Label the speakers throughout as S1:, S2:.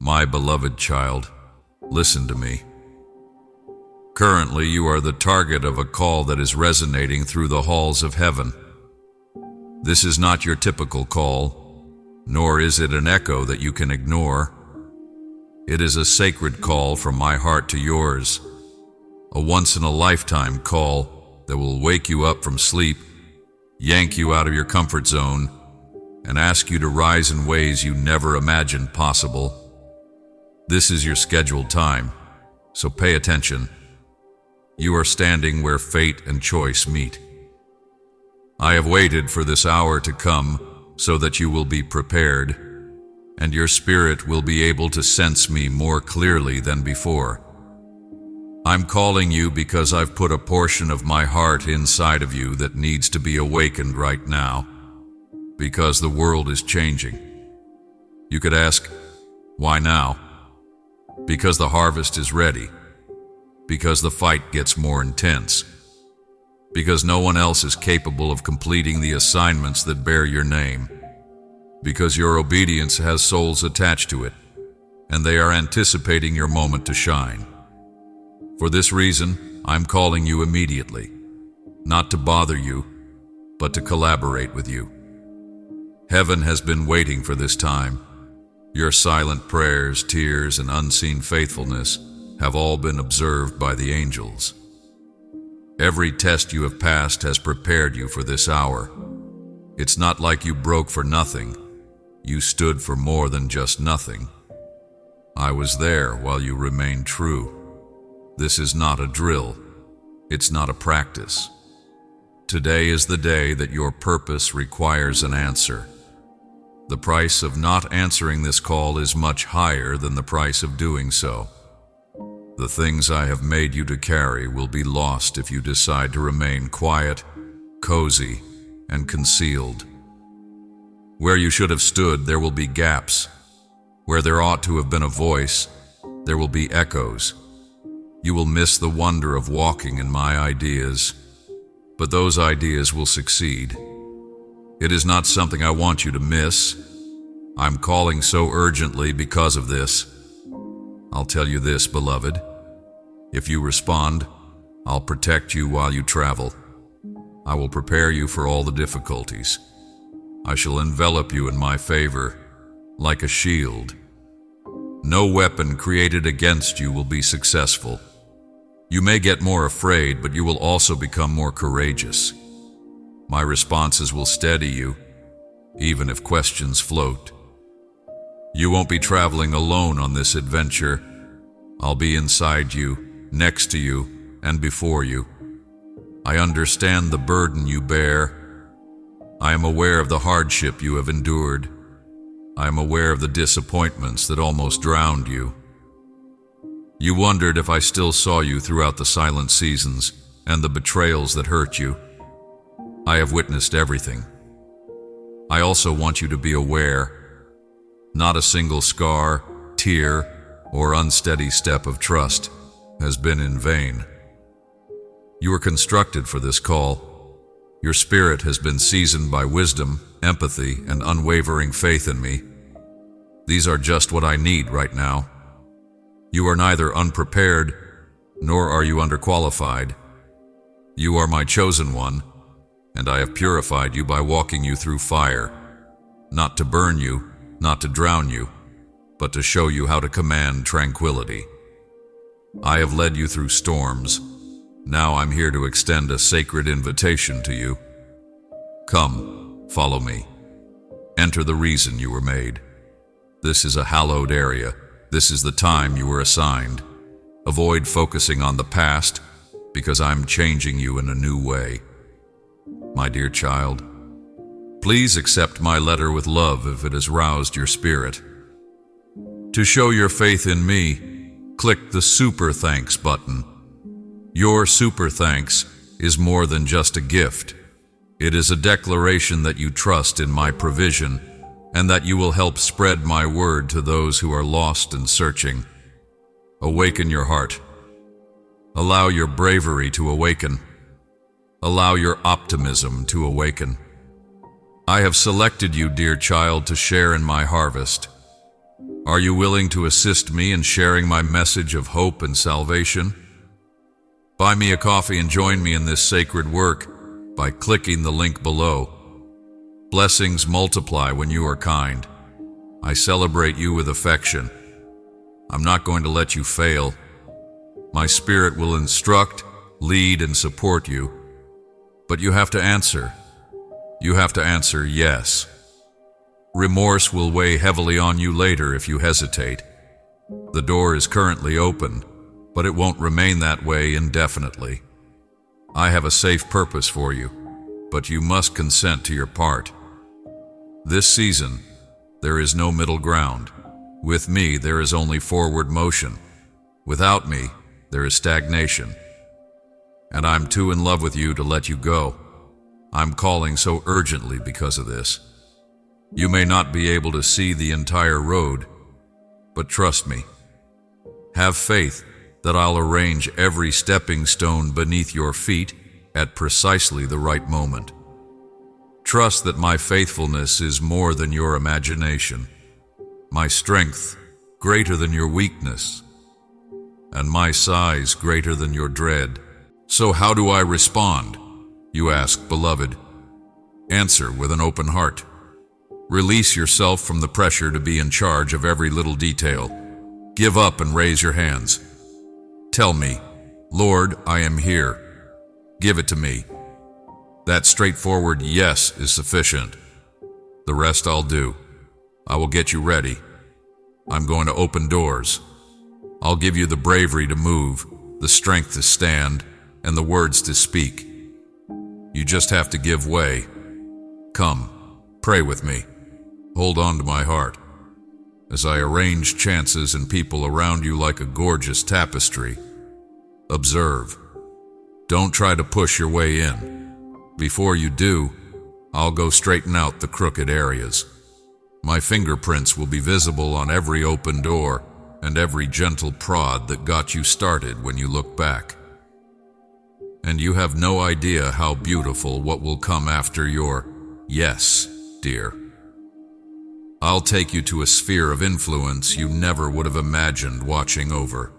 S1: My beloved child, listen to me. Currently, you are the target of a call that is resonating through the halls of heaven. This is not your typical call, nor is it an echo that you can ignore. It is a sacred call from my heart to yours, a once-in-a-lifetime call that will wake you up from sleep, yank you out of your comfort zone, and ask you to rise in ways you never imagined possible. This is your scheduled time, so pay attention. You are standing where fate and choice meet. I have waited for this hour to come so that you will be prepared, and your spirit will be able to sense me more clearly than before. I'm calling you because I've put a portion of my heart inside of you that needs to be awakened right now, because the world is changing. You could ask, why now? Because the harvest is ready. Because the fight gets more intense. Because no one else is capable of completing the assignments that bear your name. Because your obedience has souls attached to it, and they are anticipating your moment to shine. For this reason, I'm calling you immediately, not to bother you, but to collaborate with you. Heaven has been waiting for this time. Your silent prayers, tears, and unseen faithfulness have all been observed by the angels. Every test you have passed has prepared you for this hour. It's not like you broke for nothing. You stood for more than just nothing. I was there while you remained true. This is not a drill. It's not a practice. Today is the day that your purpose requires an answer. The price of not answering this call is much higher than the price of doing so. The things I have made you to carry will be lost if you decide to remain quiet, cozy, and concealed. Where you should have stood, there will be gaps. Where there ought to have been a voice, there will be echoes. You will miss the wonder of walking in my ideas, but those ideas will succeed. It is not something I want you to miss. I'm calling so urgently because of this. I'll tell you this, beloved. If you respond, I'll protect you while you travel. I will prepare you for all the difficulties. I shall envelop you in my favor, like a shield. No weapon created against you will be successful. You may get more afraid, but you will also become more courageous. My responses will steady you, even if questions float. You won't be traveling alone on this adventure. I'll be inside you, next to you, and before you. I understand the burden you bear. I am aware of the hardship you have endured. I am aware of the disappointments that almost drowned you. You wondered if I still saw you throughout the silent seasons and the betrayals that hurt you. I have witnessed everything. I also want you to be aware. Not a single scar, tear, or unsteady step of trust has been in vain. You were constructed for this call. Your spirit has been seasoned by wisdom, empathy, and unwavering faith in me. These are just what I need right now. You are neither unprepared, nor are you underqualified. You are my chosen one, and I have purified you by walking you through fire, not to burn you, not to drown you, but to show you how to command tranquility. I have led you through storms. Now I'm here to extend a sacred invitation to you. Come, follow me. Enter the reason you were made. This is a hallowed area. This is the time you were assigned. Avoid focusing on the past, because I'm changing you in a new way. My dear child, please accept my letter with love if it has roused your spirit. To show your faith in me, click the Super Thanks button. Your super thanks is more than just a gift. It is a declaration that you trust in my provision and that you will help spread my word to those who are lost and searching. Awaken your heart. Allow your bravery to awaken. Allow your optimism to awaken. I have selected you, dear child, to share in my harvest. Are you willing to assist me in sharing my message of hope and salvation? Buy me a coffee and join me in this sacred work by clicking the link below. Blessings multiply when you are kind. I celebrate you with affection. I'm not going to let you fail. My spirit will instruct, lead, and support you. But you have to answer. You have to answer yes. Remorse will weigh heavily on you later if you hesitate. The door is currently open, but it won't remain that way indefinitely. I have a safe purpose for you, but you must consent to your part. This season, there is no middle ground. With me, there is only forward motion. Without me, there is stagnation. And I'm too in love with you to let you go. I'm calling so urgently because of this. You may not be able to see the entire road, but trust me. Have faith that I'll arrange every stepping stone beneath your feet at precisely the right moment. Trust that my faithfulness is more than your imagination, my strength greater than your weakness, and my size greater than your dread. So how do I respond? You ask, beloved. Answer with an open heart. Release yourself from the pressure to be in charge of every little detail. Give up and raise your hands. Tell me, Lord, I am here. Give it to me. That straightforward yes is sufficient. The rest I'll do. I will get you ready. I'm going to open doors. I'll give you the bravery to move, the strength to stand, and the words to speak. You just have to give way. Come, pray with me. Hold on to my heart as I arrange chances and people around you like a gorgeous tapestry. Observe. Don't try to push your way in. Before you do, I'll go straighten out the crooked areas. My fingerprints will be visible on every open door and every gentle prod that got you started when you look back. And you have no idea how beautiful what will come after your yes, dear. I'll take you to a sphere of influence you never would have imagined watching over.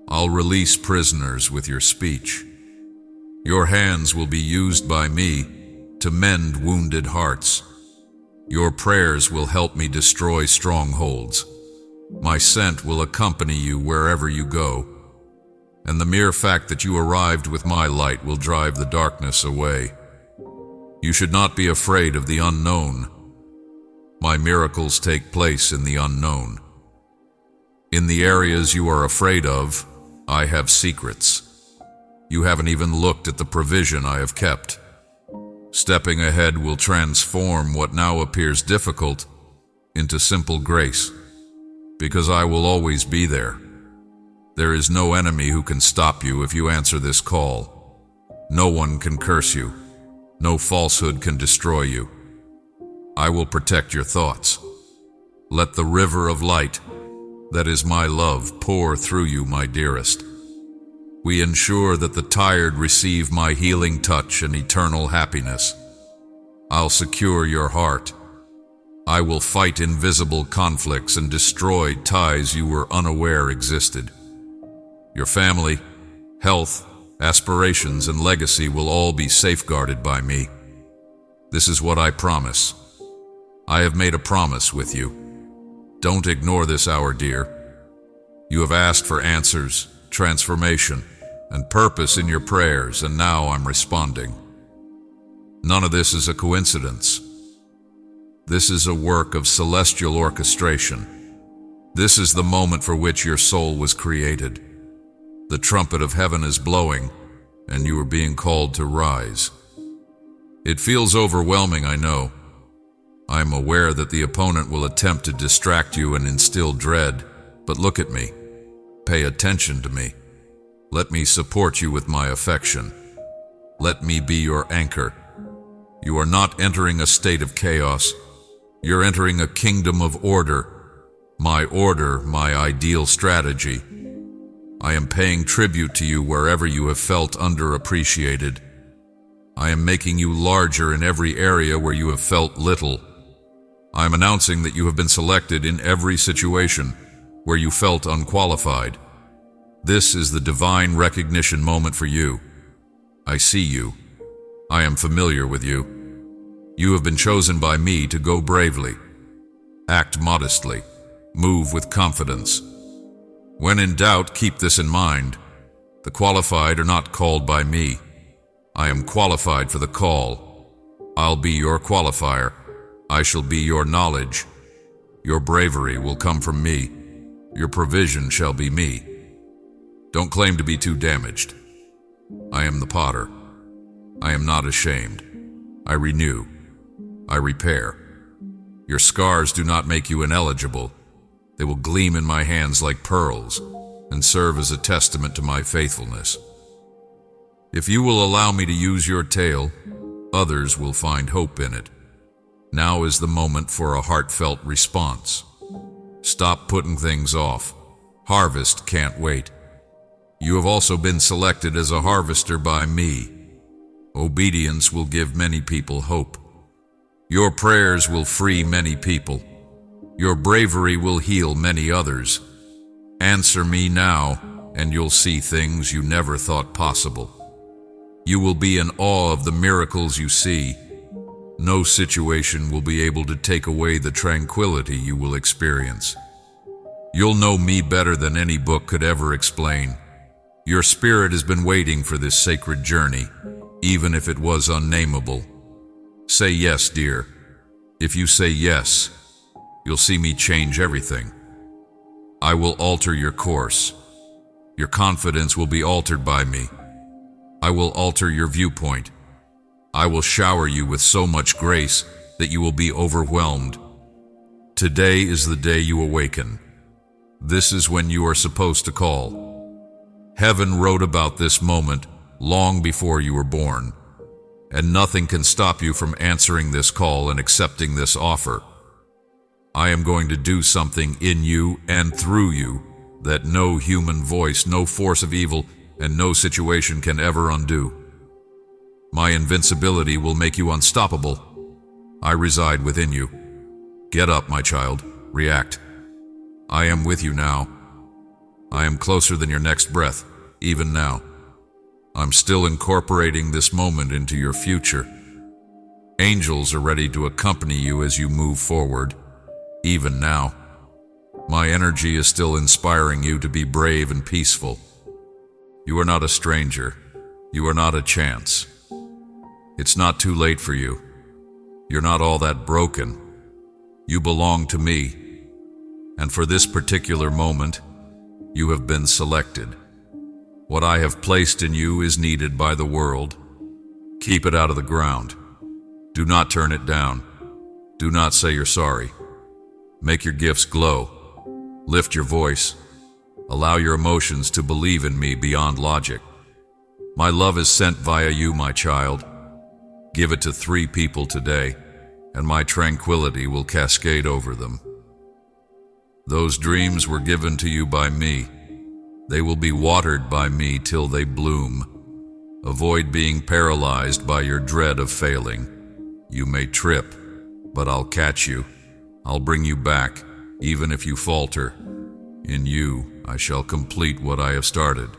S1: I'll release prisoners with your speech. Your hands will be used by me to mend wounded hearts. Your prayers will help me destroy strongholds. My scent will accompany you wherever you go, and the mere fact that you arrived with my light will drive the darkness away. You should not be afraid of the unknown. My miracles take place in the unknown. In the areas you are afraid of, I have secrets. You haven't even looked at the provision I have kept. Stepping ahead will transform what now appears difficult into simple grace, because I will always be there. There is no enemy who can stop you if you answer this call. No one can curse you. No falsehood can destroy you. I will protect your thoughts. Let the river of light, that is my love, pour through you, my dearest. We ensure that the tired receive my healing touch and eternal happiness. I'll secure your heart. I will fight invisible conflicts and destroy ties you were unaware existed. Your family, health, aspirations, and legacy will all be safeguarded by me. This is what I promise. I have made a promise with you. Don't ignore this hour, dear. You have asked for answers, transformation, and purpose in your prayers, and now I'm responding. None of this is a coincidence. This is a work of celestial orchestration. This is the moment for which your soul was created. The trumpet of heaven is blowing, and you are being called to rise. It feels overwhelming, I know. I am aware that the opponent will attempt to distract you and instill dread, but look at me. Pay attention to me. Let me support you with my affection. Let me be your anchor. You are not entering a state of chaos. You're entering a kingdom of order, my ideal strategy. I am paying tribute to you wherever you have felt underappreciated. I am making you larger in every area where you have felt little. I am announcing that you have been selected in every situation where you felt unqualified. This is the divine recognition moment for you. I see you. I am familiar with you. You have been chosen by me to go bravely, act modestly, move with confidence. When in doubt, keep this in mind. The qualified are not called by me. I am qualified for the call. I'll be your qualifier. I shall be your knowledge. Your bravery will come from me. Your provision shall be me. Don't claim to be too damaged. I am the potter. I am not ashamed. I renew. I repair. Your scars do not make you ineligible. They will gleam in my hands like pearls and serve as a testament to my faithfulness. If you will allow me to use your tale, others will find hope in it. Now is the moment for a heartfelt response. Stop putting things off. Harvest can't wait. You have also been selected as a harvester by me. Obedience will give many people hope. Your prayers will free many people. Your bravery will heal many others. Answer me now, and you'll see things you never thought possible. You will be in awe of the miracles you see. No situation will be able to take away the tranquility you will experience. You'll know me better than any book could ever explain. Your spirit has been waiting for this sacred journey, even if it was unnameable. Say yes, dear. If you say yes, you'll see me change everything. I will alter your course. Your confidence will be altered by me. I will alter your viewpoint. I will shower you with so much grace that you will be overwhelmed. Today is the day you awaken. This is when you are supposed to call. Heaven wrote about this moment long before you were born, and nothing can stop you from answering this call and accepting this offer. I am going to do something in you and through you that no human voice, no force of evil, and no situation can ever undo. My invincibility will make you unstoppable. I reside within you. Get up, my child. React. I am with you now. I am closer than your next breath, even now. I'm still incorporating this moment into your future. Angels are ready to accompany you as you move forward, even now. My energy is still inspiring you to be brave and peaceful. You are not a stranger. You are not a chance. It's not too late for you. You're not all that broken. You belong to me. And for this particular moment, you have been selected. What I have placed in you is needed by the world. Keep it out of the ground. Do not turn it down. Do not say you're sorry. Make your gifts glow. Lift your voice. Allow your emotions to believe in me beyond logic. My love is sent via you, my child. Give it to 3 people today, and my tranquility will cascade over them. Those dreams were given to you by me. They will be watered by me till they bloom. Avoid being paralyzed by your dread of failing. You may trip, but I'll catch you. I'll bring you back, even if you falter. In you, I shall complete what I have started.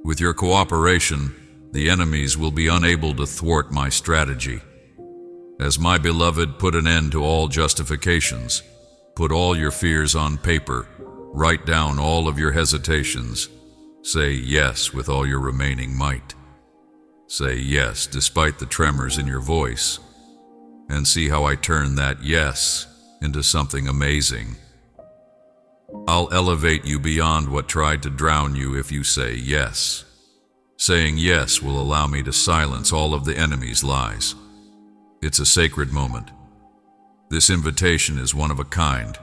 S1: With your cooperation, the enemies will be unable to thwart my strategy. As my beloved, put an end to all justifications. Put all your fears on paper. Write down all of your hesitations. Say yes with all your remaining might. Say yes despite the tremors in your voice. And see how I turn that yes into something amazing. I'll elevate you beyond what tried to drown you if you say yes. Saying yes will allow me to silence all of the enemy's lies. It's a sacred moment. This invitation is one of a kind.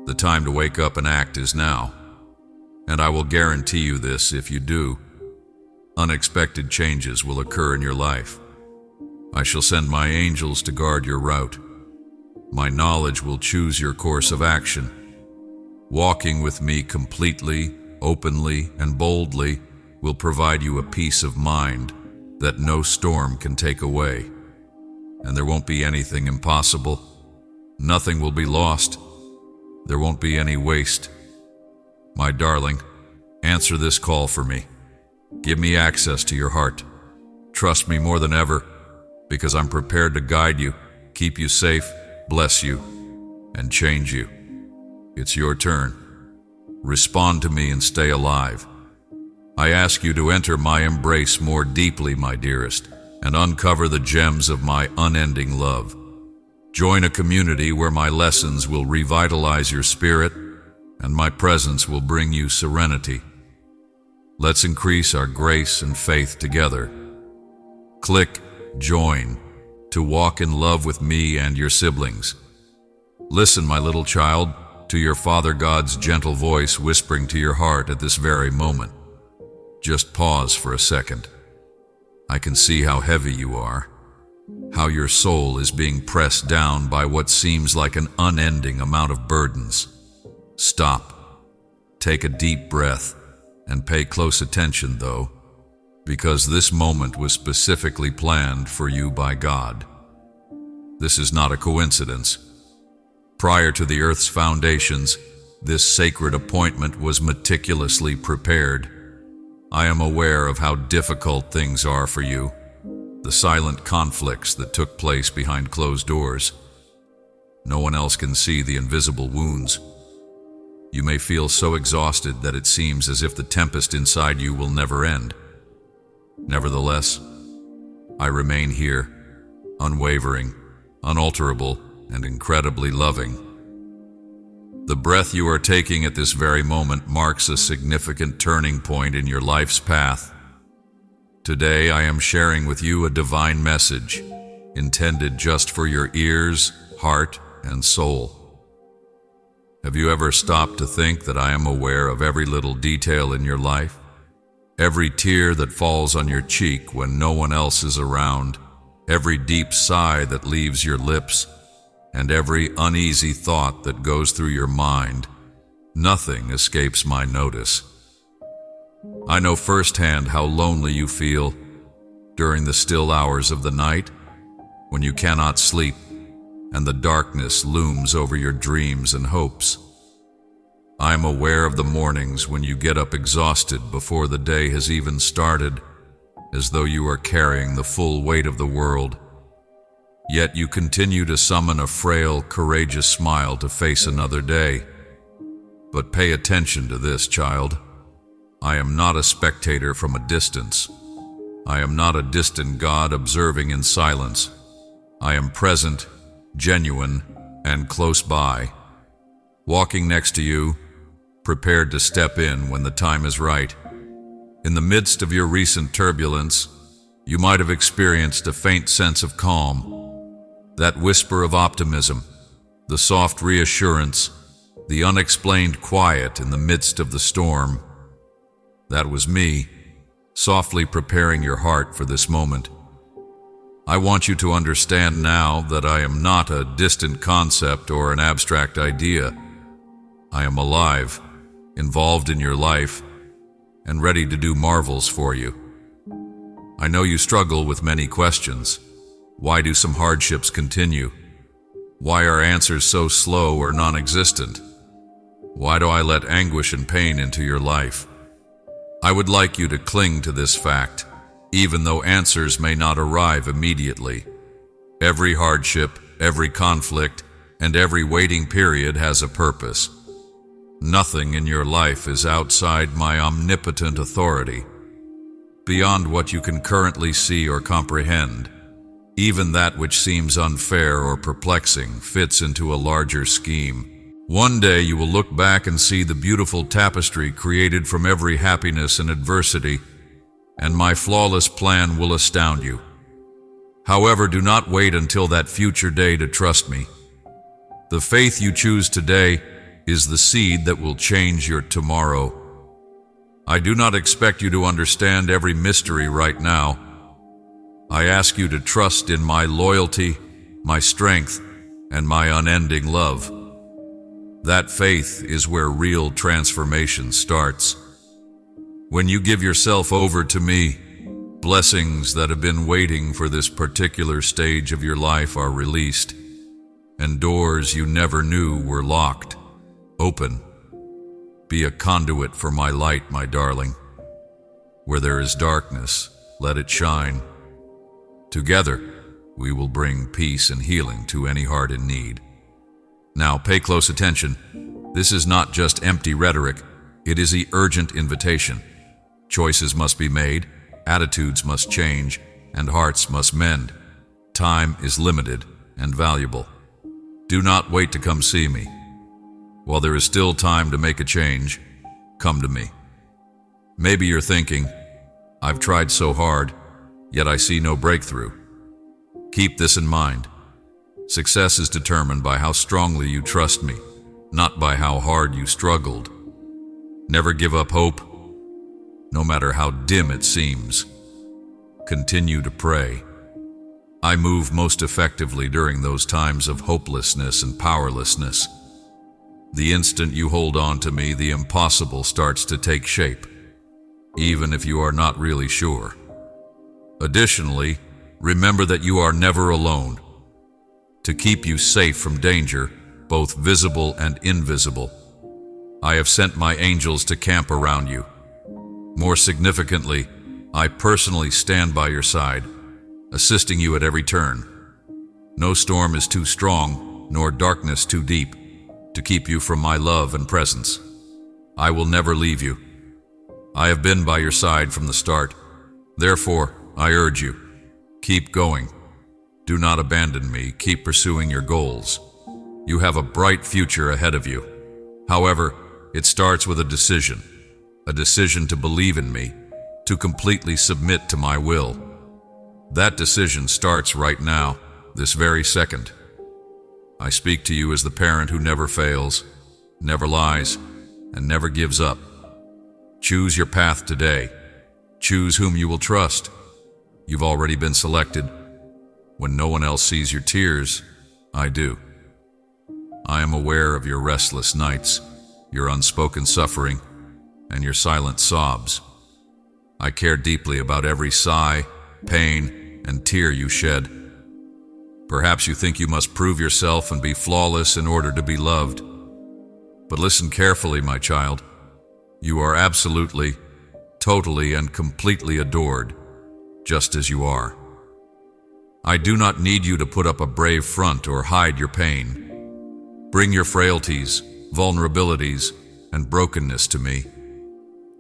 S1: The time to wake up and act is now. And I will guarantee you this if you do. Unexpected changes will occur in your life. I shall send my angels to guard your route. My knowledge will choose your course of action. Walking with me completely, openly, and boldly will provide you a peace of mind that no storm can take away. And there won't be anything impossible, Nothing will be lost. There won't be any waste. My darling, answer this call for me. Give me access to your heart. Trust me more than ever, because I'm prepared to guide you, keep you safe, bless you, and change you. It's your turn. Respond to me and stay alive. I ask you to enter my embrace more deeply, my dearest, and uncover the gems of my unending love. Join a community where my lessons will revitalize your spirit and my presence will bring you serenity. Let's increase our grace and faith together. Click Join to walk in love with me and your siblings. Listen, my little child, to your Father God's gentle voice whispering to your heart at this very moment. Just pause for a second. I can see how heavy you are, how your soul is being pressed down by what seems like an unending amount of burdens. Stop, take a deep breath, and pay close attention, though, because this moment was specifically planned for you by God. This is not a coincidence. Prior to the earth's foundations, this sacred appointment was meticulously prepared. I am aware of how difficult things are for you, the silent conflicts that took place behind closed doors. No one else can see the invisible wounds. You may feel so exhausted that it seems as if the tempest inside you will never end. Nevertheless, I remain here, unwavering, unalterable, and incredibly loving. The breath you are taking at this very moment marks a significant turning point in your life's path. Today, I am sharing with you a divine message intended just for your ears, heart, and soul. Have you ever stopped to think that I am aware of every little detail in your life? Every tear that falls on your cheek when no one else is around, every deep sigh that leaves your lips, and every uneasy thought that goes through your mind. Nothing escapes my notice. I know firsthand how lonely you feel during the still hours of the night, when you cannot sleep and the darkness looms over your dreams and hopes. I am aware of the mornings when you get up exhausted before the day has even started, as though you are carrying the full weight of the world. Yet you continue to summon a frail, courageous smile to face another day. But pay attention to this, child. I am not a spectator from a distance. I am not a distant God observing in silence. I am present, genuine, and close by, walking next to you, prepared to step in when the time is right. In the midst of your recent turbulence, you might have experienced a faint sense of calm, that whisper of optimism, the soft reassurance, the unexplained quiet in the midst of the storm. That was me, softly preparing your heart for this moment. I want you to understand now that I am not a distant concept or an abstract idea. I am alive, involved in your life, and ready to do marvels for you. I know you struggle with many questions. Why do some hardships continue? Why are answers so slow or non-existent? Why do I let anguish and pain into your life? I would like you to cling to this fact, even though answers may not arrive immediately. Every hardship, every conflict, and every waiting period has a purpose. Nothing in your life is outside my omnipotent authority, beyond what you can currently see or comprehend. Even that which seems unfair or perplexing fits into a larger scheme. One day you will look back and see the beautiful tapestry created from every happiness and adversity, and my flawless plan will astound you. However, do not wait until that future day to trust me. The faith you choose today is the seed that will change your tomorrow. I do not expect you to understand every mystery right now. I ask you to trust in my loyalty, my strength, and my unending love. That faith is where real transformation starts. When you give yourself over to me, blessings that have been waiting for this particular stage of your life are released, and doors you never knew were locked. Open. Be a conduit for my light, my darling. Where there is darkness, let it shine. Together, we will bring peace and healing to any heart in need. Now, pay close attention. This is not just empty rhetoric. It is an urgent invitation. Choices must be made, attitudes must change, and hearts must mend. Time is limited and valuable. Do not wait to come see me. While there is still time to make a change, come to me. Maybe you're thinking, I've tried so hard, yet I see no breakthrough. Keep this in mind. Success is determined by how strongly you trust me, not by how hard you struggled. Never give up hope, no matter how dim it seems. Continue to pray. I move most effectively during those times of hopelessness and powerlessness. The instant you hold on to me, the impossible starts to take shape, even if you are not really sure. Additionally, remember that you are never alone. To keep you safe from danger, both visible and invisible, I have sent my angels to camp around you. More significantly, I personally stand by your side, assisting you at every turn. No storm is too strong, nor darkness too deep, to keep you from my love and presence. I will never leave you. I have been by your side from the start. Therefore, I urge you, keep going. Do not abandon me. Keep pursuing your goals. You have a bright future ahead of you. However, it starts with a decision to believe in me, to completely submit to my will. That decision starts right now, this very second. I speak to you as the parent who never fails, never lies, and never gives up. Choose your path today. Choose whom you will trust. You've already been selected. When no one else sees your tears, I do. I am aware of your restless nights, your unspoken suffering, and your silent sobs. I care deeply about every sigh, pain, and tear you shed. Perhaps you think you must prove yourself and be flawless in order to be loved. But listen carefully, my child. You are absolutely, totally, and completely adored, just as you are. I do not need you to put up a brave front or hide your pain. Bring your frailties, vulnerabilities, and brokenness to me.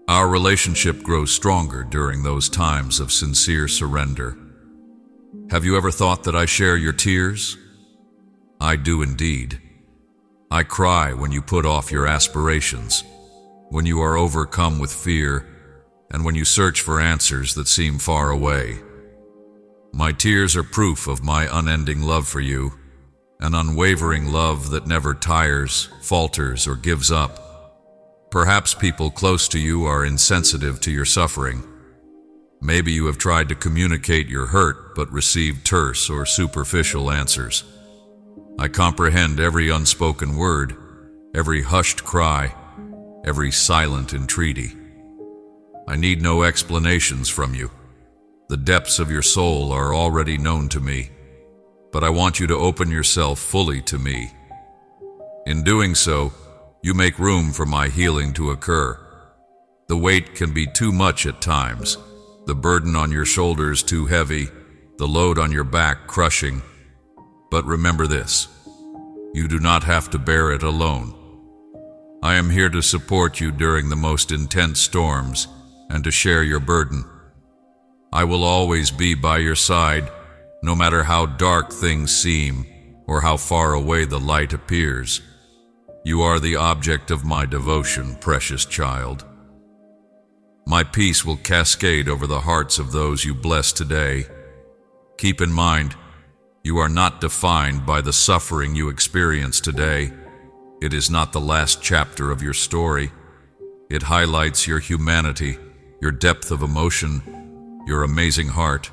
S1: Our relationship grows stronger during those times of sincere surrender. Have you ever thought that I share your tears? I do indeed. I cry when you put off your aspirations, when you are overcome with fear, and when you search for answers that seem far away. My tears are proof of my unending love for you, an unwavering love that never tires, falters, or gives up. Perhaps people close to you are insensitive to your suffering. Maybe you have tried to communicate your hurt but received terse or superficial answers. I comprehend every unspoken word, every hushed cry, every silent entreaty. I need no explanations from you. The depths of your soul are already known to me, but I want you to open yourself fully to me. In doing so, you make room for my healing to occur. The weight can be too much at times, the burden on your shoulders too heavy, the load on your back crushing. But remember this, you do not have to bear it alone. I am here to support you during the most intense storms and to share your burden. I will always be by your side, no matter how dark things seem or how far away the light appears. You are the object of my devotion, precious child. My peace will cascade over the hearts of those you bless today. Keep in mind, you are not defined by the suffering you experience today. It is not the last chapter of your story. It highlights your humanity, your depth of emotion, your amazing heart.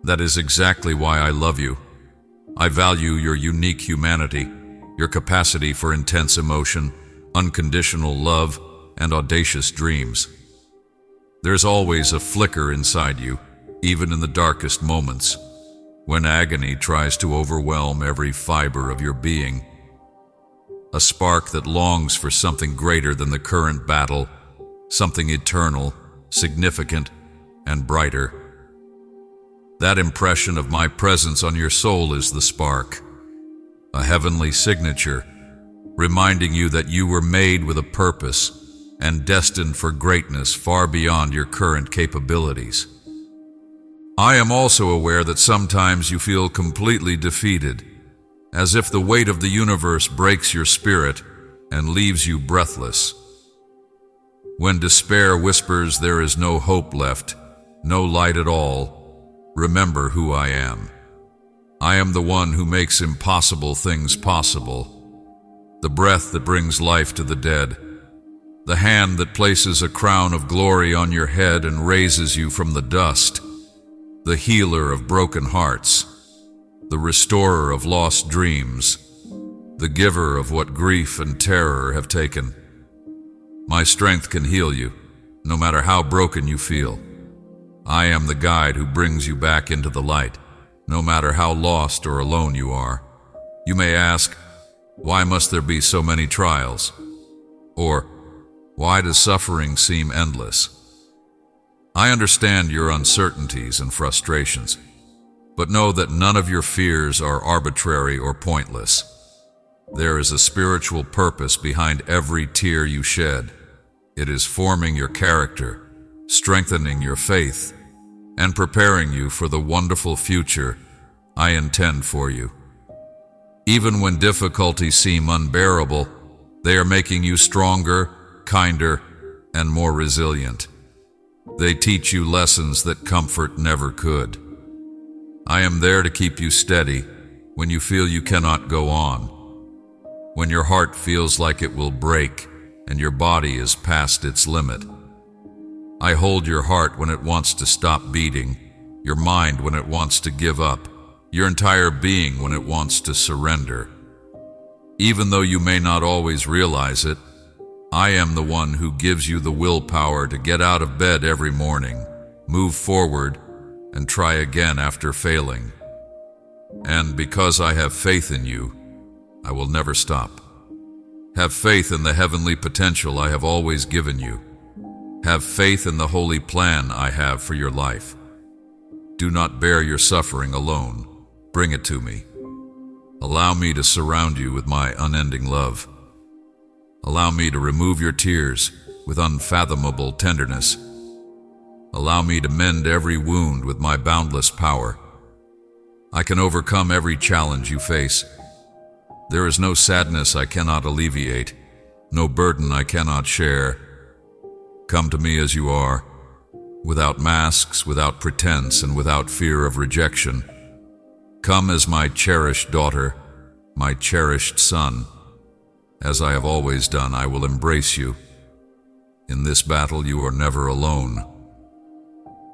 S1: That is exactly why I love you. I value your unique humanity, your capacity for intense emotion, unconditional love, and audacious dreams. There's always a flicker inside you, even in the darkest moments. when agony tries to overwhelm every fiber of your being. A spark that longs for something greater than the current battle, something eternal, significant, and brighter. That impression of my presence on your soul is the spark, a heavenly signature, reminding you that you were made with a purpose and destined for greatness far beyond your current capabilities. I am also aware that sometimes you feel completely defeated, as if the weight of the universe breaks your spirit and leaves you breathless. When despair whispers there is no hope left, no light at all, remember who I am. I am the one who makes impossible things possible, the breath that brings life to the dead, the hand that places a crown of glory on your head and raises you from the dust, the healer of broken hearts, the restorer of lost dreams, the giver of what grief and terror have taken. My strength can heal you, no matter how broken you feel. I am the guide who brings you back into the light, no matter how lost or alone you are. You may ask, why must there be so many trials? Or, why does suffering seem endless? I understand your uncertainties and frustrations, but know that none of your fears are arbitrary or pointless. There is a spiritual purpose behind every tear you shed. It is forming your character, strengthening your faith, and preparing you for the wonderful future I intend for you. Even when difficulties seem unbearable, they are making you stronger, kinder, and more resilient. They teach you lessons that comfort never could. I am there to keep you steady when you feel you cannot go on, when your heart feels like it will break and your body is past its limit. I hold your heart when it wants to stop beating, your mind when it wants to give up, your entire being when it wants to surrender. Even though you may not always realize it, I am the one who gives you the willpower to get out of bed every morning, move forward, and try again after failing. And because I have faith in you, I will never stop. Have faith in the heavenly potential I have always given you. Have faith in the holy plan I have for your life. Do not bear your suffering alone. Bring it to me. Allow me to surround you with my unending love. Allow me to remove your tears with unfathomable tenderness. Allow me to mend every wound with my boundless power. I can overcome every challenge you face. There is no sadness I cannot alleviate, no burden I cannot share. Come to me as you are, without masks, without pretense, and without fear of rejection. Come as my cherished daughter, my cherished son. As I have always done, I will embrace you. In this battle, you are never alone.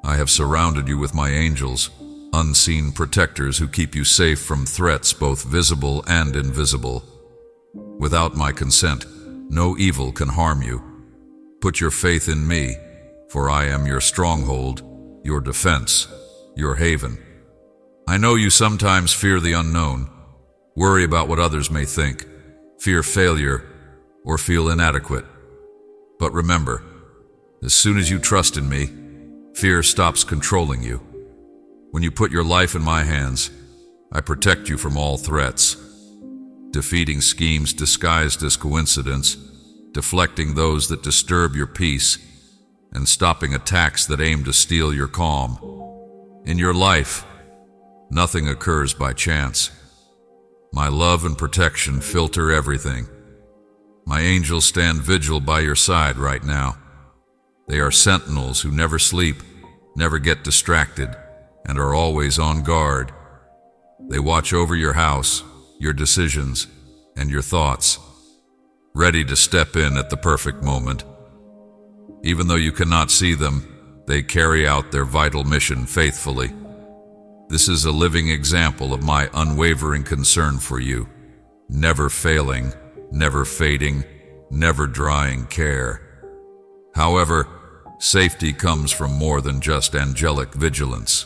S1: I have surrounded you with my angels, unseen protectors who keep you safe from threats both visible and invisible. Without my consent, no evil can harm you. Put your faith in me, for I am your stronghold, your defense, your haven. I know you sometimes fear the unknown, worry about what others may think, fear failure, or feel inadequate. But remember, as soon as you trust in me, fear stops controlling you. When you put your life in my hands, I protect you from all threats, defeating schemes disguised as coincidence, deflecting those that disturb your peace, and stopping attacks that aim to steal your calm. In your life, nothing occurs by chance. My love and protection filter everything. My angels stand vigil by your side right now. They are sentinels who never sleep, never get distracted, and are always on guard. They watch over your house, your decisions, and your thoughts, ready to step in at the perfect moment. Even though you cannot see them, they carry out their vital mission faithfully. This is a living example of my unwavering concern for you, never failing, never fading, never drying care. However, safety comes from more than just angelic vigilance.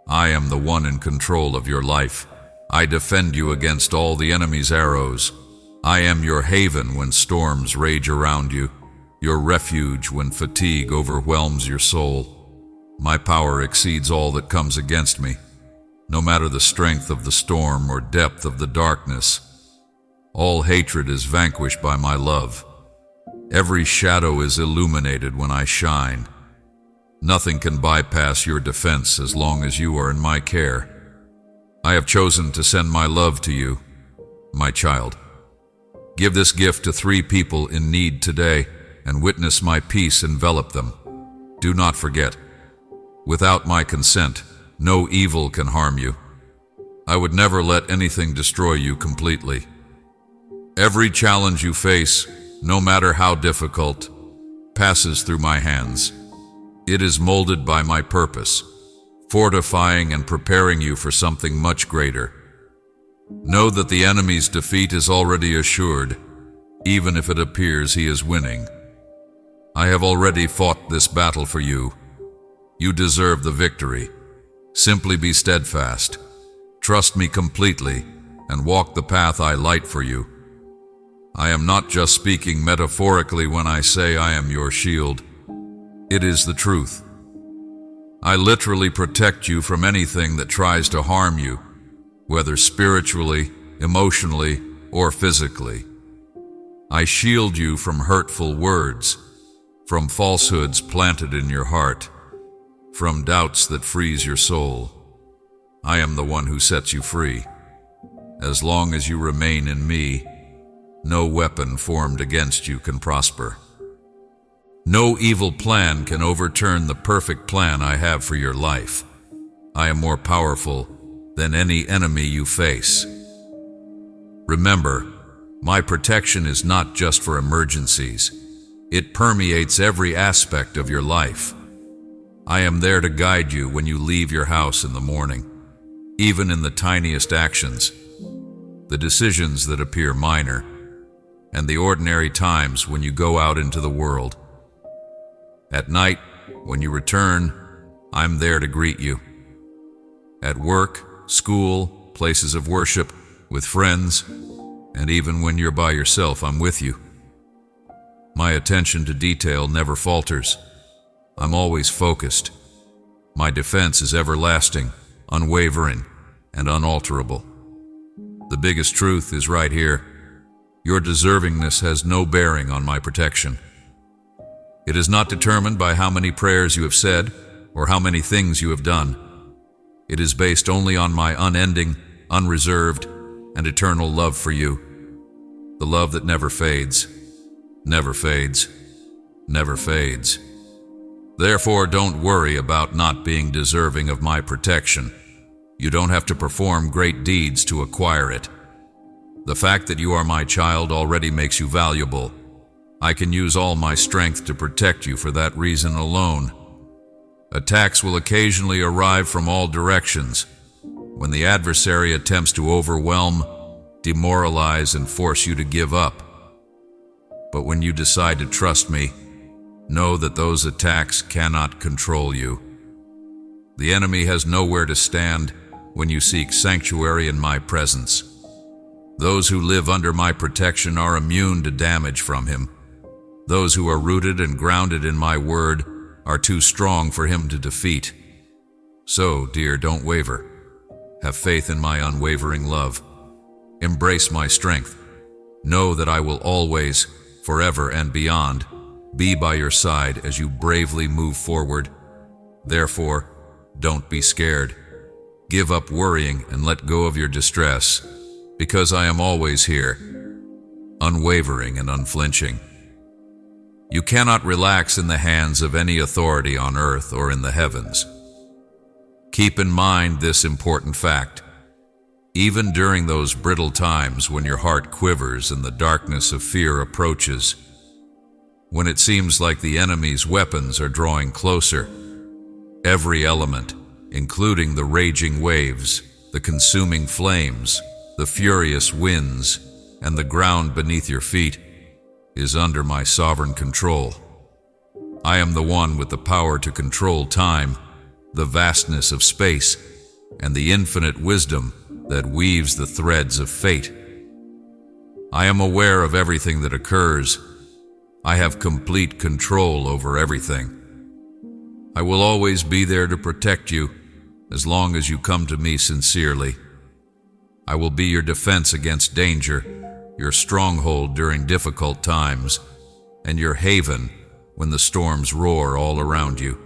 S1: I am the one in control of your life. I defend you against all the enemy's arrows. I am your haven when storms rage around you, your refuge when fatigue overwhelms your soul. My power exceeds all that comes against me, no matter the strength of the storm or depth of the darkness. All hatred is vanquished by my love. Every shadow is illuminated when I shine. Nothing can bypass your defense as long as you are in my care. I have chosen to send my love to you, my child. Give this gift to 3 people in need today and witness my peace envelop them. Do not forget, without my consent, no evil can harm you. I would never let anything destroy you completely. Every challenge you face, no matter how difficult, passes through my hands. It is molded by my purpose, fortifying and preparing you for something much greater. Know that the enemy's defeat is already assured, even if it appears he is winning. I have already fought this battle for you. You deserve the victory. Simply be steadfast. Trust me completely and walk the path I light for you. I am not just speaking metaphorically when I say I am your shield. It is the truth. I literally protect you from anything that tries to harm you, whether spiritually, emotionally, or physically. I shield you from hurtful words, from falsehoods planted in your heart, from doubts that freeze your soul. I am the one who sets you free. As long as you remain in me, no weapon formed against you can prosper. No evil plan can overturn the perfect plan I have for your life. I am more powerful than any enemy you face. Remember, my protection is not just for emergencies. It permeates every aspect of your life. I am there to guide you when you leave your house in the morning, even in the tiniest actions, the decisions that appear minor, and the ordinary times when you go out into the world. At night, when you return, I'm there to greet you. At work, school, places of worship, with friends, and even when you're by yourself, I'm with you. My attention to detail never falters. I'm always focused. My defense is everlasting, unwavering, and unalterable. The biggest truth is right here. Your deservingness has no bearing on my protection. It is not determined by how many prayers you have said or how many things you have done. It is based only on my unending, unreserved, and eternal love for you. The love that never fades, never fades, never fades. Therefore, don't worry about not being deserving of my protection. You don't have to perform great deeds to acquire it. The fact that you are my child already makes you valuable. I can use all my strength to protect you for that reason alone. Attacks will occasionally arrive from all directions. When the adversary attempts to overwhelm, demoralize, and force you to give up. But when you decide to trust me, know that those attacks cannot control you. The enemy has nowhere to stand when you seek sanctuary in my presence. Those who live under my protection are immune to damage from him. Those who are rooted and grounded in my word are too strong for him to defeat. So, dear, don't waver. Have faith in my unwavering love. Embrace my strength. Know that I will always, forever and beyond, be by your side as you bravely move forward. Therefore, don't be scared. Give up worrying and let go of your distress, because I am always here, unwavering and unflinching. You cannot relax in the hands of any authority on earth or in the heavens. Keep in mind this important fact. Even during those brittle times when your heart quivers and the darkness of fear approaches, when it seems like the enemy's weapons are drawing closer, every element, including the raging waves, the consuming flames, the furious winds, and the ground beneath your feet, is under my sovereign control. I am the one with the power to control time, the vastness of space, and the infinite wisdom that weaves the threads of fate. I am aware of everything that occurs. I have complete control over everything. I will always be there to protect you as long as you come to me sincerely. I will be your defense against danger, your stronghold during difficult times, and your haven when the storms roar all around you.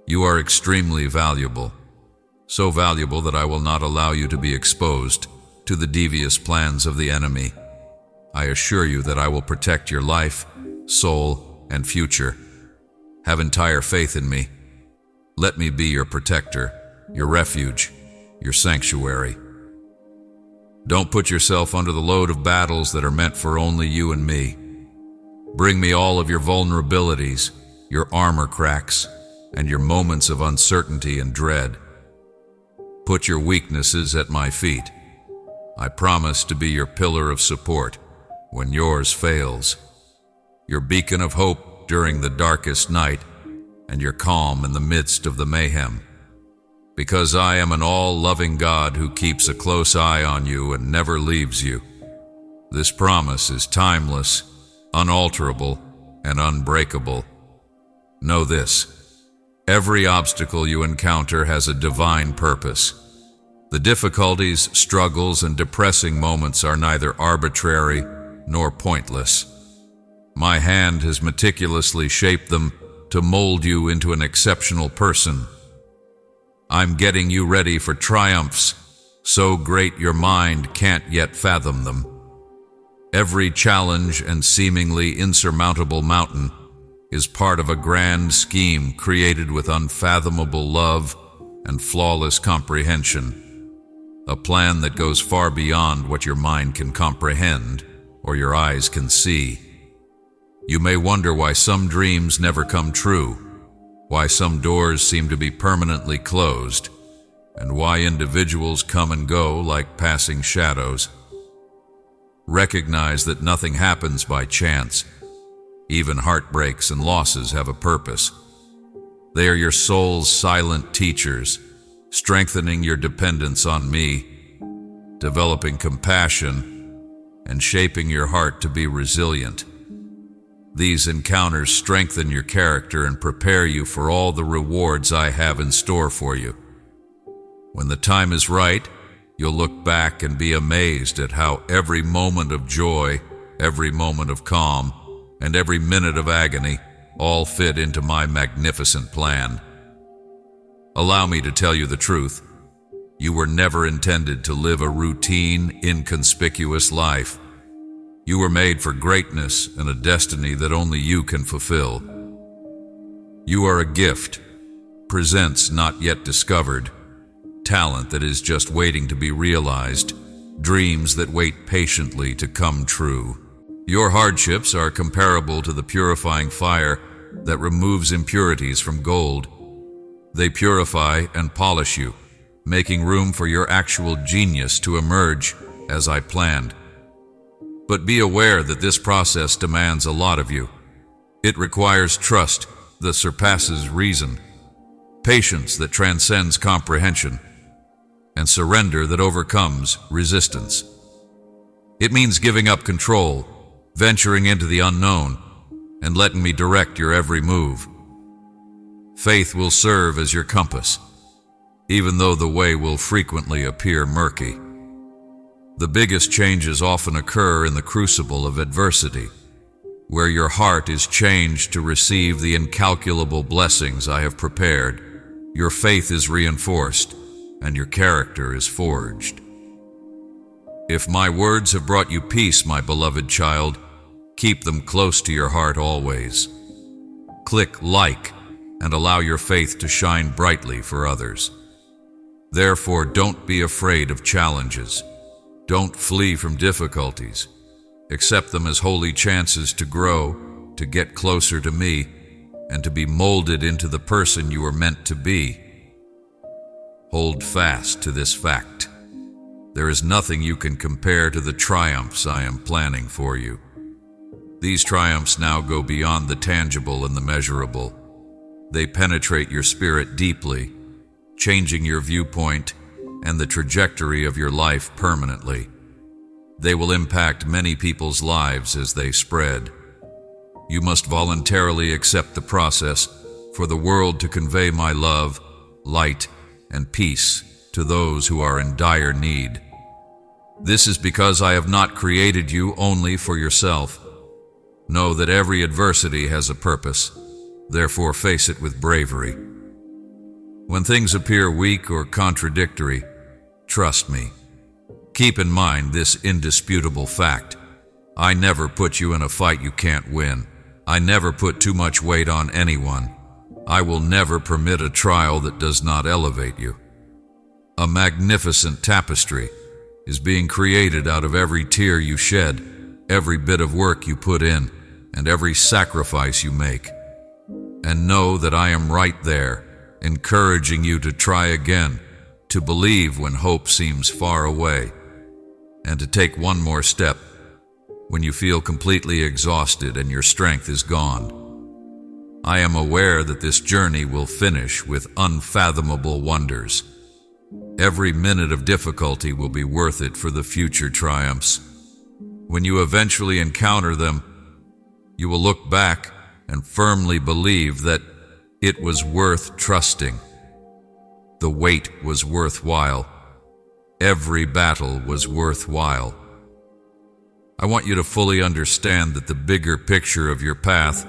S1: You are extremely valuable, so valuable that I will not allow you to be exposed to the devious plans of the enemy. I assure you that I will protect your life, soul, and future. Have entire faith in me. Let me be your protector, your refuge, your sanctuary. Don't put yourself under the load of battles that are meant for only you and me. Bring me all of your vulnerabilities, your armor cracks, and your moments of uncertainty and dread. Put your weaknesses at my feet. I promise to be your pillar of support when yours fails, your beacon of hope during the darkest night, and your calm in the midst of the mayhem. Because I am an all-loving God who keeps a close eye on you and never leaves you. This promise is timeless, unalterable, and unbreakable. Know this: every obstacle you encounter has a divine purpose. The difficulties, struggles, and depressing moments are neither arbitrary nor pointless. My hand has meticulously shaped them to mold you into an exceptional person. I'm getting you ready for triumphs so great your mind can't yet fathom them. Every challenge and seemingly insurmountable mountain is part of a grand scheme created with unfathomable love and flawless comprehension, a plan that goes far beyond what your mind can comprehend or your eyes can see. You may wonder why some dreams never come true, why some doors seem to be permanently closed, and why individuals come and go like passing shadows. Recognize that nothing happens by chance. Even heartbreaks and losses have a purpose. They are your soul's silent teachers, strengthening your dependence on me, developing compassion, and shaping your heart to be resilient. These encounters strengthen your character and prepare you for all the rewards I have in store for you. When the time is right, you'll look back and be amazed at how every moment of joy, every moment of calm, and every minute of agony all fit into my magnificent plan. Allow me to tell you the truth. You were never intended to live a routine, inconspicuous life. You were made for greatness and a destiny that only you can fulfill. You are a gift, presents not yet discovered, talent that is just waiting to be realized, dreams that wait patiently to come true. Your hardships are comparable to the purifying fire that removes impurities from gold. They purify and polish you, making room for your actual genius to emerge as I planned. But be aware that this process demands a lot of you. It requires trust that surpasses reason, patience that transcends comprehension, and surrender that overcomes resistance. It means giving up control, venturing into the unknown, and letting me direct your every move. Faith will serve as your compass, even though the way will frequently appear murky. The biggest changes often occur in the crucible of adversity, where your heart is changed to receive the incalculable blessings I have prepared. Your faith is reinforced, and your character is forged. If my words have brought you peace, my beloved child, keep them close to your heart always. Click like and allow your faith to shine brightly for others. Therefore, don't be afraid of challenges. Don't flee from difficulties. Accept them as holy chances to grow, to get closer to me, and to be molded into the person you were meant to be. Hold fast to this fact. There is nothing you can compare to the triumphs I am planning for you. These triumphs now go beyond the tangible and the measurable. They penetrate your spirit deeply, changing your viewpoint and the trajectory of your life permanently. They will impact many people's lives as they spread. You must voluntarily accept the process for the world to convey my love, light, and peace to those who are in dire need. This is because I have not created you only for yourself. Know that every adversity has a purpose, therefore face it with bravery. When things appear weak or contradictory, trust me. Keep in mind this indisputable fact. I never put you in a fight you can't win. I never put too much weight on anyone. I will never permit a trial that does not elevate you. A magnificent tapestry is being created out of every tear you shed, every bit of work you put in, and every sacrifice you make. And know that I am right there, encouraging you to try again, to believe when hope seems far away, and to take one more step when you feel completely exhausted and your strength is gone. I am aware that this journey will finish with unfathomable wonders. Every minute of difficulty will be worth it for the future triumphs. When you eventually encounter them, you will look back and firmly believe that it was worth trusting. The wait was worthwhile. Every battle was worthwhile. I want you to fully understand that the bigger picture of your path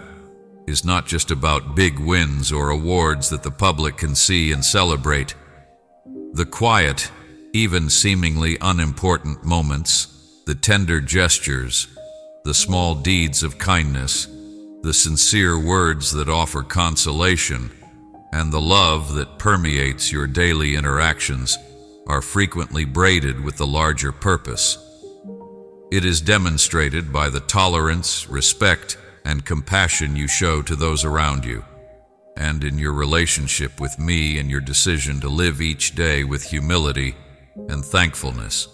S1: is not just about big wins or awards that the public can see and celebrate. The quiet, even seemingly unimportant moments, the tender gestures, the small deeds of kindness, the sincere words that offer consolation, and the love that permeates your daily interactions are frequently braided with the larger purpose. It is demonstrated by the tolerance, respect, and compassion you show to those around you, and in your relationship with me and your decision to live each day with humility and thankfulness.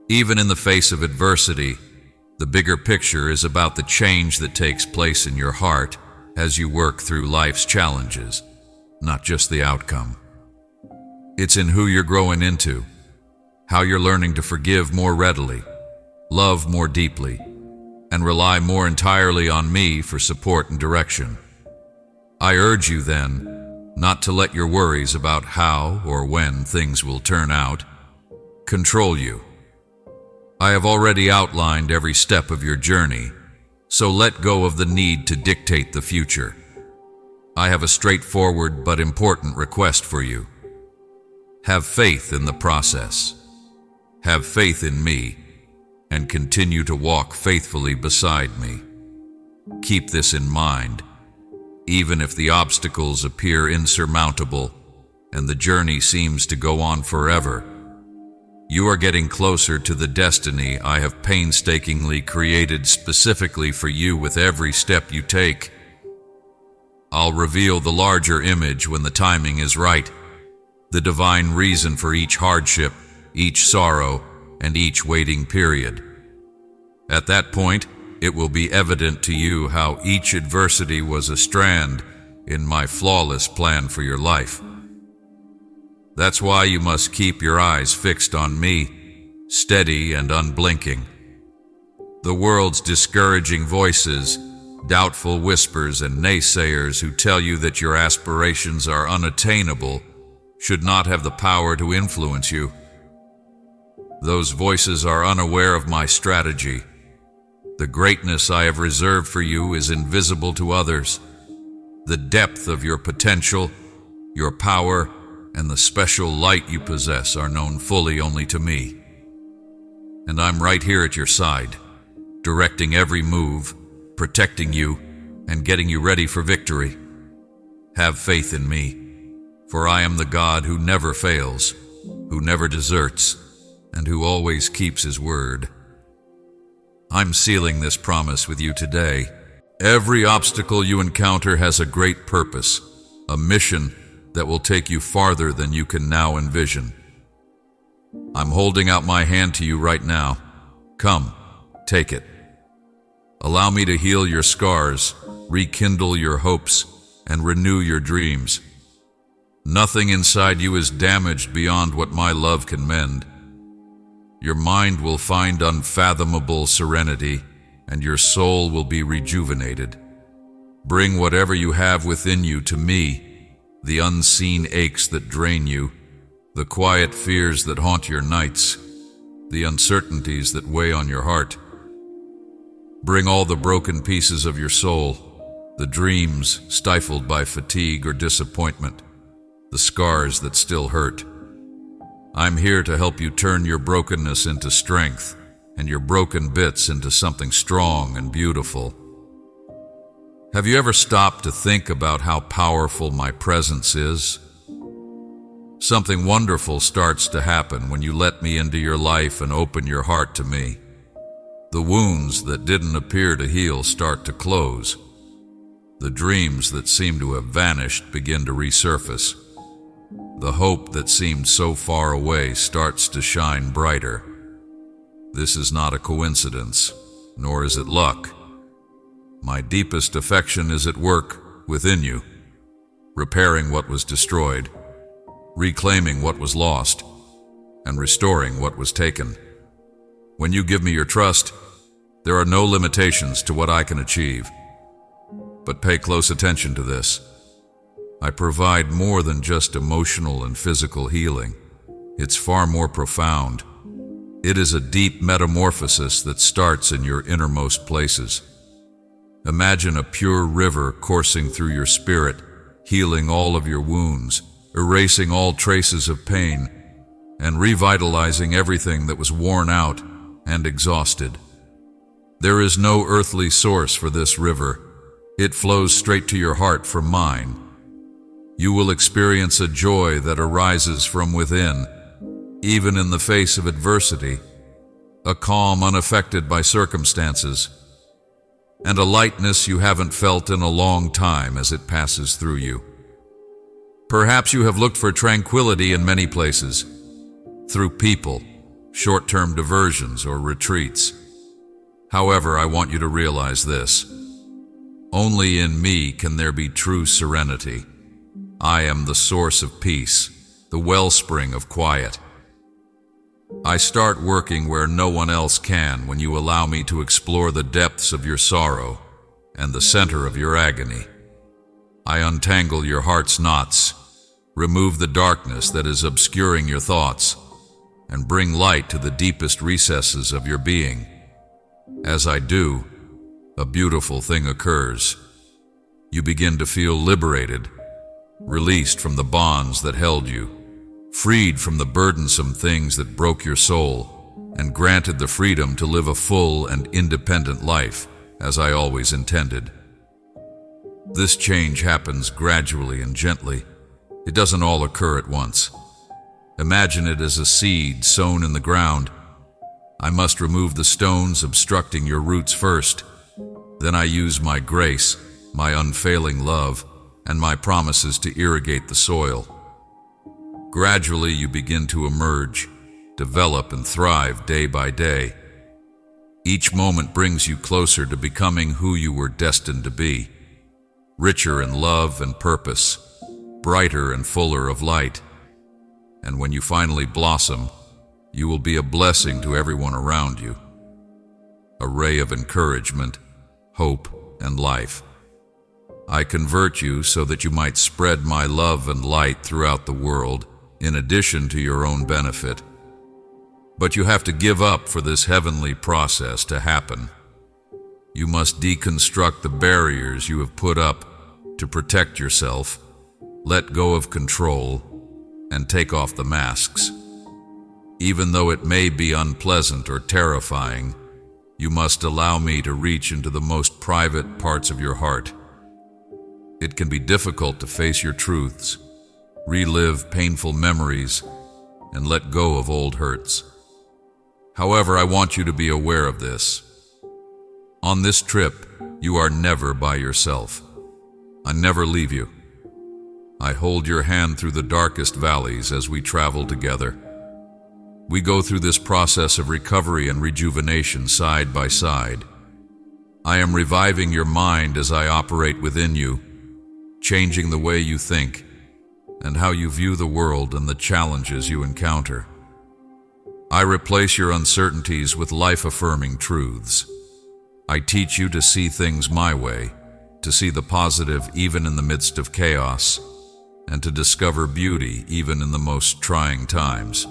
S1: Even in the face of adversity, the bigger picture is about the change that takes place in your heart as you work through life's challenges, not just the outcome. It's in who you're growing into, how you're learning to forgive more readily, love more deeply, and rely more entirely on me for support and direction. I urge you then not to let your worries about how or when things will turn out control you. I have already outlined every step of your journey, so let go of the need to dictate the future. I have a straightforward but important request for you. Have faith in the process. Have faith in me, and continue to walk faithfully beside me. Keep this in mind. Even if the obstacles appear insurmountable and the journey seems to go on forever, you are getting closer to the destiny I have painstakingly created specifically for you with every step you take. I'll reveal the larger image when the timing is right, the divine reason for each hardship, each sorrow, and each waiting period. At that point, it will be evident to you how each adversity was a strand in my flawless plan for your life. That's why you must keep your eyes fixed on me, steady and unblinking. The world's discouraging voices, doubtful whispers, and naysayers who tell you that your aspirations are unattainable should not have the power to influence you. Those voices are unaware of my strategy. The greatness I have reserved for you is invisible to others. The depth of your potential, your power, and the special light you possess are known fully only to me. And I'm right here at your side, directing every move, protecting you, and getting you ready for victory. Have faith in me, for I am the God who never fails, who never deserts, and who always keeps his word. I'm sealing this promise with you today. Every obstacle you encounter has a great purpose, a mission that will take you farther than you can now envision. I'm holding out my hand to you right now. Come, take it. Allow me to heal your scars, rekindle your hopes, and renew your dreams. Nothing inside you is damaged beyond what my love can mend. Your mind will find unfathomable serenity, and your soul will be rejuvenated. Bring whatever you have within you to me, the unseen aches that drain you, the quiet fears that haunt your nights, the uncertainties that weigh on your heart. Bring all the broken pieces of your soul, the dreams stifled by fatigue or disappointment, the scars that still hurt. I'm here to help you turn your brokenness into strength and your broken bits into something strong and beautiful. Have you ever stopped to think about how powerful my presence is? Something wonderful starts to happen when you let me into your life and open your heart to me. The wounds that didn't appear to heal start to close. The dreams that seemed to have vanished begin to resurface. The hope that seemed so far away starts to shine brighter. This is not a coincidence, nor is it luck. My deepest affection is at work within you, repairing what was destroyed, reclaiming what was lost, and restoring what was taken. When you give me your trust, there are no limitations to what I can achieve. But pay close attention to this. I provide more than just emotional and physical healing. It's far more profound. It is a deep metamorphosis that starts in your innermost places. Imagine a pure river coursing through your spirit, healing all of your wounds, erasing all traces of pain, and revitalizing everything that was worn out and exhausted. There is no earthly source for this river. It flows straight to your heart from mine. You will experience a joy that arises from within, even in the face of adversity, a calm unaffected by circumstances, and a lightness you haven't felt in a long time as it passes through you. Perhaps you have looked for tranquility in many places, through people, short-term diversions, or retreats. However, I want you to realize this. Only in me can there be true serenity. I am the source of peace, the wellspring of quiet. I start working where no one else can when you allow me to explore the depths of your sorrow and the center of your agony. I untangle your heart's knots, remove the darkness that is obscuring your thoughts, and bring light to the deepest recesses of your being. As I do, a beautiful thing occurs. You begin to feel liberated, released from the bonds that held you, freed from the burdensome things that broke your soul, and granted the freedom to live a full and independent life, as I always intended. This change happens gradually and gently. It doesn't all occur at once. Imagine it as a seed sown in the ground. I must remove the stones obstructing your roots first. Then I use my grace, my unfailing love, and my promises to irrigate the soil. Gradually you begin to emerge, develop, and thrive day by day. Each moment brings you closer to becoming who you were destined to be, richer in love and purpose, brighter and fuller of light. And when you finally blossom, you will be a blessing to everyone around you, a ray of encouragement, hope, and life. I convert you so that you might spread my love and light throughout the world, in addition to your own benefit. But you have to give up for this heavenly process to happen. You must deconstruct the barriers you have put up to protect yourself, let go of control, and take off the masks. Even though it may be unpleasant or terrifying, you must allow me to reach into the most private parts of your heart. It can be difficult to face your truths, relive painful memories, and let go of old hurts. However, I want you to be aware of this. On this trip, you are never by yourself. I never leave you. I hold your hand through the darkest valleys as we travel together. We go through this process of recovery and rejuvenation side by side. I am reviving your mind as I operate within you, changing the way you think, and how you view the world and the challenges you encounter. I replace your uncertainties with life-affirming truths. I teach you to see things my way, to see the positive even in the midst of chaos, and to discover beauty even in the most trying times.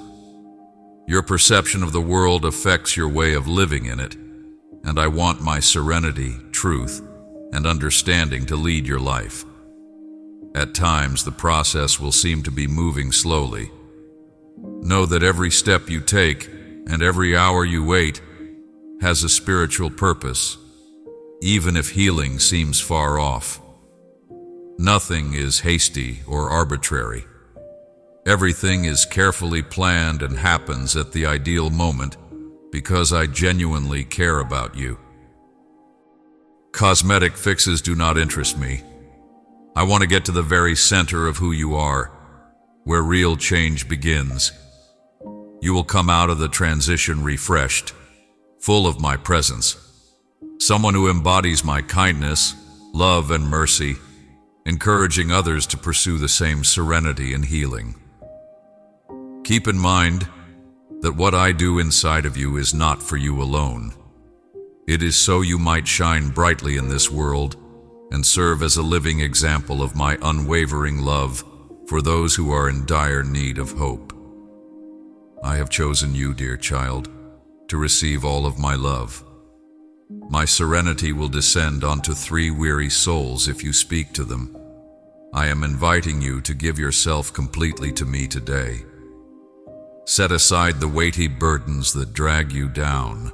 S1: Your perception of the world affects your way of living in it, and I want my serenity, truth, and understanding to lead your life. At times, the process will seem to be moving slowly. Know that every step you take and every hour you wait has a spiritual purpose, even if healing seems far off. Nothing is hasty or arbitrary. Everything is carefully planned and happens at the ideal moment because I genuinely care about you. Cosmetic fixes do not interest me. I want to get to the very center of who you are, where real change begins. You will come out of the transition refreshed, full of my presence, someone who embodies my kindness, love, and mercy, encouraging others to pursue the same serenity and healing. Keep in mind that what I do inside of you is not for you alone. It is so you might shine brightly in this world and serve as a living example of my unwavering love for those who are in dire need of hope. I have chosen you, dear child, to receive all of my love. My serenity will descend onto 3 weary souls if you speak to them. I am inviting you to give yourself completely to me today. Set aside the weighty burdens that drag you down,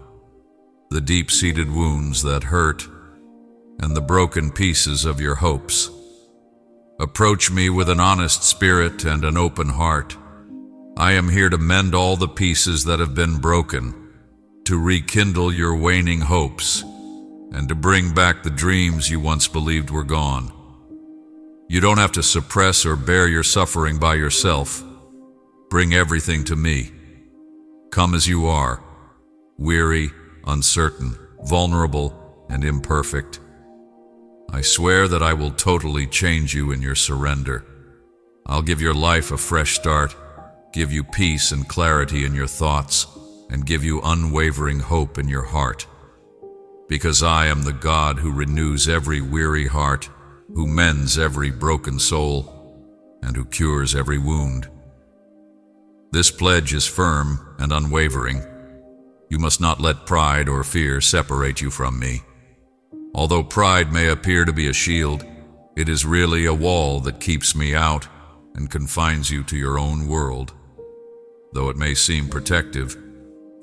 S1: the deep-seated wounds that hurt, and the broken pieces of your hopes. Approach me with an honest spirit and an open heart. I am here to mend all the pieces that have been broken, to rekindle your waning hopes, and to bring back the dreams you once believed were gone. You don't have to suppress or bear your suffering by yourself. Bring everything to me. Come as you are, weary, uncertain, vulnerable, and imperfect. I swear that I will totally change you in your surrender. I'll give your life a fresh start, give you peace and clarity in your thoughts, and give you unwavering hope in your heart. Because I am the God who renews every weary heart, who mends every broken soul, and who cures every wound. This pledge is firm and unwavering. You must not let pride or fear separate you from me. Although pride may appear to be a shield, it is really a wall that keeps me out and confines you to your own world. Though it may seem protective,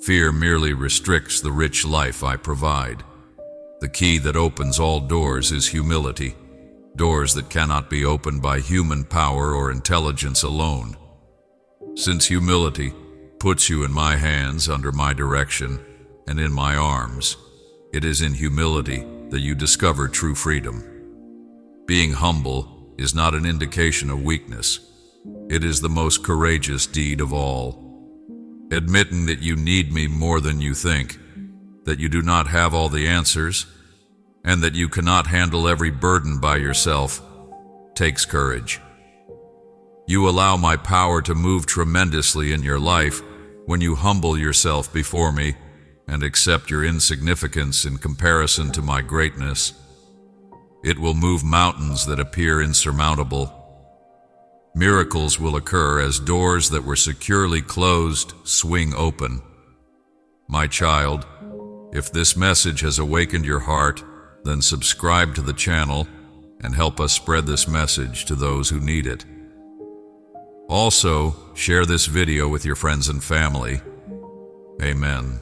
S1: fear merely restricts the rich life I provide. The key that opens all doors is humility, doors that cannot be opened by human power or intelligence alone. Since humility puts you in my hands, under my direction, and in my arms, it is in humility that you discover true freedom. Being humble is not an indication of weakness. It is the most courageous deed of all. Admitting that you need me more than you think, that you do not have all the answers, and that you cannot handle every burden by yourself, takes courage. You allow my power to move tremendously in your life when you humble yourself before me and accept your insignificance in comparison to my greatness. It will move mountains that appear insurmountable. Miracles will occur as doors that were securely closed swing open. My child, if this message has awakened your heart, then subscribe to the channel and help us spread this message to those who need it. Also, share this video with your friends and family. Amen.